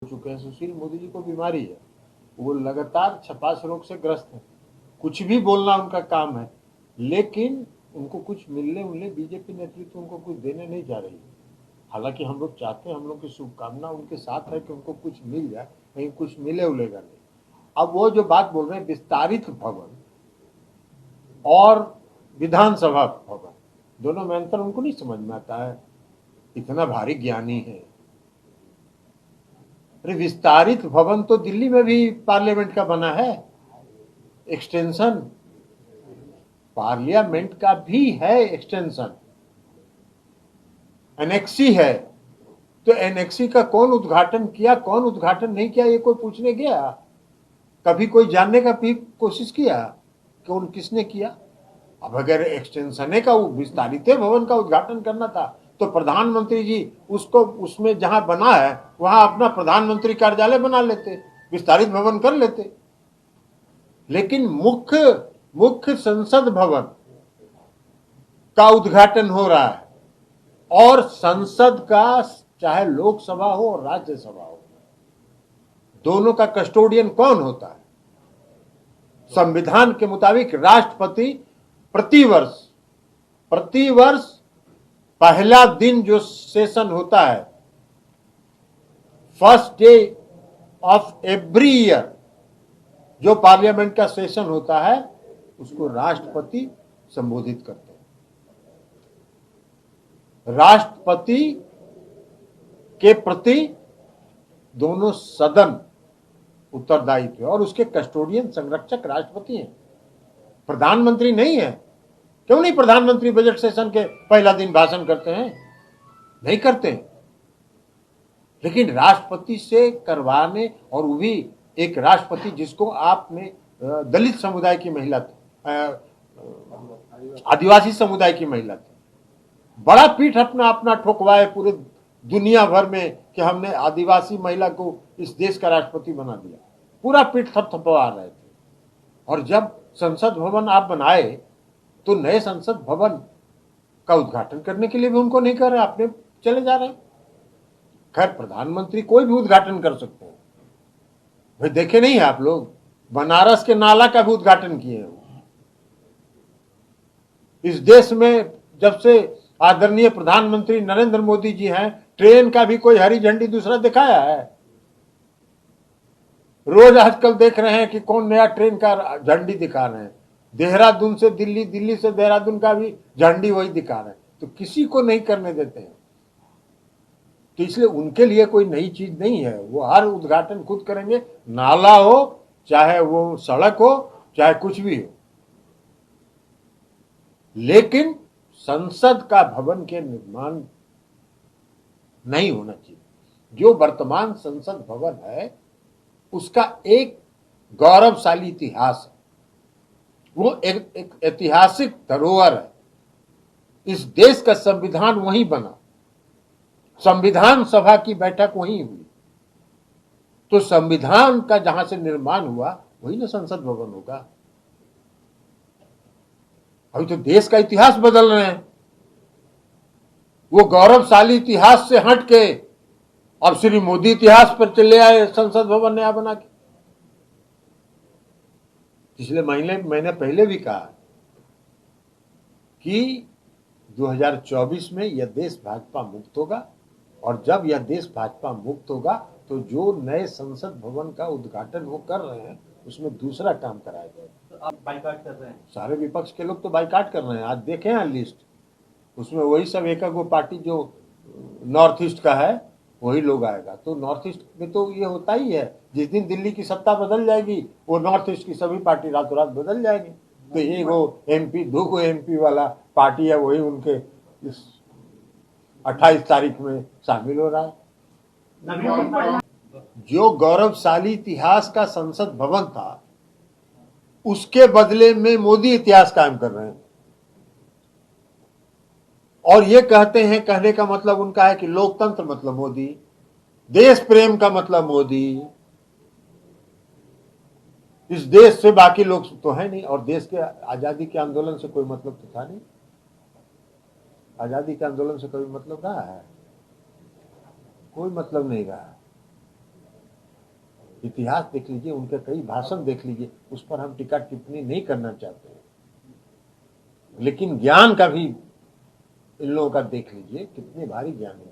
चुके हैं। सुशील मोदी जी को बीमारी है, वो लगातार छपास रोग से ग्रस्त है। कुछ भी बोलना उनका काम है, लेकिन उनको कुछ मिलने उनने बीजेपी नेतृत्व उनको कुछ देने नहीं जा रही है। हालांकि हम लोग चाहते हैं, हम लोग की शुभकामना उनके साथ है कि उनको कुछ मिल जाए, कहीं कुछ मिले उलेगा नहीं। अब वो जो बात बोल रहे हैं विस्तारित भवन और विधानसभा भवन, दोनों में अंतर उनको नहीं समझ में आता है। इतना भारी ज्ञानी है। अरे विस्तारित भवन तो दिल्ली में भी पार्लियामेंट का बना है, एक्सटेंशन पार्लियामेंट का भी है, एक्सटेंशन एनेक्सी है। तो एनेक्सी का कौन उद्घाटन किया, कौन उद्घाटन नहीं किया, ये कोई पूछने गया? कभी कोई जानने का भी कोशिश किया कौन किसने किया? अब अगर एक्सटेंशन का विस्तारित भवन का उद्घाटन करना था तो प्रधानमंत्री जी उसको उसमें जहां बना है वहां अपना प्रधानमंत्री कार्यालय बना लेते, विस्तारित भवन कर लेते। लेकिन मुख्य मुख्य संसद भवन का उद्घाटन हो रहा है, और संसद का चाहे लोकसभा हो और राज्यसभा हो, दोनों का कस्टोडियन कौन होता है? संविधान के मुताबिक राष्ट्रपति प्रतिवर्ष पहला दिन जो सेशन होता है, first day of every year जो पार्लियामेंट का सेशन होता है, उसको राष्ट्रपति संबोधित करते हैं। राष्ट्रपति के प्रति दोनों सदन उत्तरदायित्व है और उसके कस्टोडियन संरक्षक राष्ट्रपति हैं, प्रधानमंत्री नहीं है। क्यों नहीं प्रधानमंत्री बजट सेशन के पहला दिन भाषण करते हैं? नहीं करते। लेकिन राष्ट्रपति से करवाने, और वो भी एक राष्ट्रपति जिसको आपने दलित समुदाय की महिला थी, आदिवासी समुदाय की महिला थी, बड़ा पीठ अपना अपना ठोकवाए पूरे दुनिया भर में कि हमने आदिवासी महिला को इस देश का राष्ट्रपति बना दिया। पूरा पीठ थपथपा रहे थे। और जब संसद भवन आप बनाए तो नए संसद भवन का उद्घाटन करने के लिए भी उनको नहीं कर रहे, आपने चले जा रहे हैं। खैर, प्रधानमंत्री कोई भी उद्घाटन कर सकते हैं। भाई देखे नहीं है आप लोग, बनारस के नाला का भी उद्घाटन किए हैं। इस देश में जब से आदरणीय प्रधानमंत्री नरेंद्र मोदी जी हैं, ट्रेन का भी कोई हरी झंडी दूसरा दिखाया है? रोज आजकल देख रहे हैं कि कौन नया ट्रेन का झंडी दिखा रहे हैं। देहरादून से दिल्ली, दिल्ली से देहरादून का भी झंडी वही दिखा रहे हैं। तो किसी को नहीं करने देते हैं। तो इसलिए उनके लिए कोई नई चीज नहीं है, वो हर उद्घाटन खुद करेंगे, नाला हो चाहे वो सड़क हो चाहे कुछ भी हो। लेकिन संसद का भवन के निर्माण नहीं होना चाहिए। जो वर्तमान संसद भवन है उसका एक गौरवशाली इतिहास है, वो एक ऐतिहासिक धरोहर है। इस देश का संविधान वहीं बना, संविधान सभा की बैठक वहीं हुई। तो संविधान का जहां से निर्माण हुआ वही ना संसद भवन होगा। अभी तो देश का इतिहास बदल रहे हैं। वो गौरवशाली इतिहास से हट के अब श्री मोदी इतिहास पर चले आए, संसद भवन नया बना के। पिछले महीने मैंने पहले भी कहा कि 2024 में यह देश भाजपा मुक्त होगा, और जब यह देश भाजपा मुक्त होगा तो जो नए संसद भवन का उद्घाटन वो कर रहे हैं उसमें दूसरा काम कराया जाएगा। तो आप बाइकाट कर रहे हैं? सारे विपक्ष के लोग तो बाइकाट कर रहे हैं। आज देखे हैं लिस्ट, उसमें वही सब एक वो पार्टी जो नॉर्थ ईस्ट का है वही लोग आएगा। तो नॉर्थ ईस्ट में तो ये होता ही है, जिस दिन दिल्ली की सत्ता बदल जाएगी वो नॉर्थ ईस्ट की सभी पार्टी रातों रात बदल जाएगी। तो एक वो एमपी, 2 एमपी वाला पार्टी है, वही उनके इस 28 तारीख में शामिल हो रहा है। जो गौरवशाली इतिहास का संसद भवन था उसके बदले में मोदी इतिहास कायम कर रहे हैं। और ये कहते हैं, कहने का मतलब उनका है कि लोकतंत्र मतलब मोदी, देश प्रेम का मतलब मोदी। इस देश से बाकी लोग तो है नहीं, और देश के आजादी के आंदोलन से कोई मतलब तो था नहीं। आजादी के आंदोलन से कोई मतलब रहा है? कोई मतलब नहीं रहा। इतिहास देख लीजिए, उनके कई भाषण देख लीजिए, उस पर हम टीका टिप्पणी नहीं करना चाहते हैं, लेकिन ज्ञान का भी इन लोगों का देख लीजिए, कितने भारी ज्ञानी